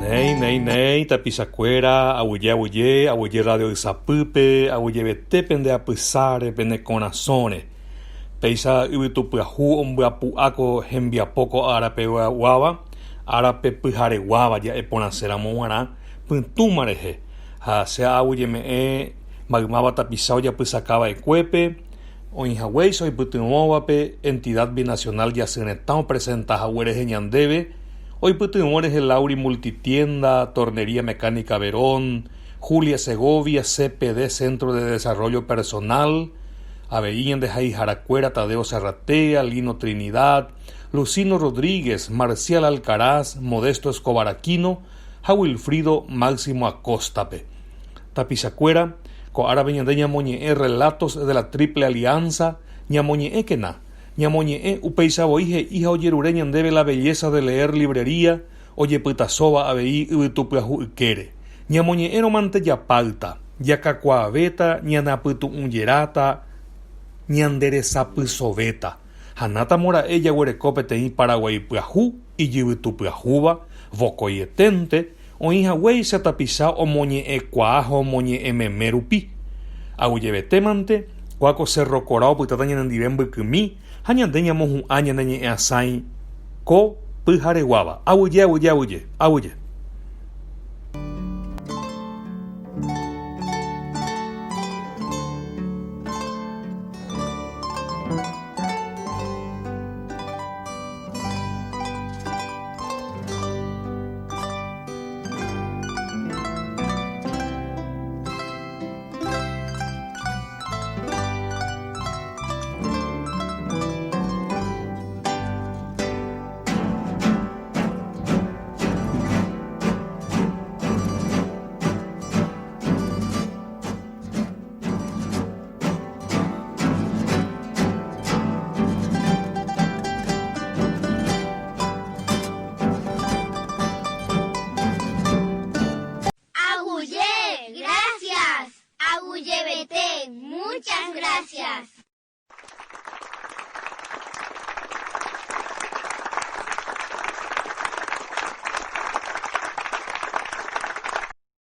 Nei, tapisacuera, abuye radio Sapype, abuye vete pende apysare, pende corazones. Peisa yvytupyahu ombyapy'áko hembiapóko árape guava, árape pyhare guava ya eporãcéramo g̃uarã pytũma rehe. Ha sea abuyeme'ẽ maymáva tapicha ojapysakava'ekuépe, oĩhaguéicha oipytyvõvape entidad binacional Jasy Retã opresentahague rehe ñandéve, oipytyvõ rehe Lauri Multitienda, Tornería Mecánica Verón, Julia Segovia, CPD, Centro de Desarrollo Personal, avei ñandehai harakuéra Tadeo Serratea, Lino Trinidad, Lucino Rodríguez, Marcial Alcaraz, Modesto Escobar Aquino, ha Wilfrido Máximo Acóstape. Tapisacuera, ko'árape ñande ñamoñe'ẽ relatos de la Triple Alianza, ñamoñe'ẽkena, ñamoñe'ẽ upeichavoi he'i ha ojerure ñandéve La Belleza de Leer Librería, ojepytasóva avei yvytupyahu ykére. Ñamoñe'ẽ romantejapáyta, jakakuaavéta, ñanapytu'ũjeráta, ñanderesapysovéta. Hanátamo ra'e jaguereko peteĩ Paraguay pyahu ijyvytupyahúva, vokoieténte, oĩhaguéicha tapicha omoñe'ẽkuaa ha omoñe'ẽmeme rupi. Agujevetémante, kuáko Cerro Corá opytáta ñanendive mbykymi ha ñande ñamohu'ã ñane ñe'ẽ asãi ko pyhareguáva. Abuye.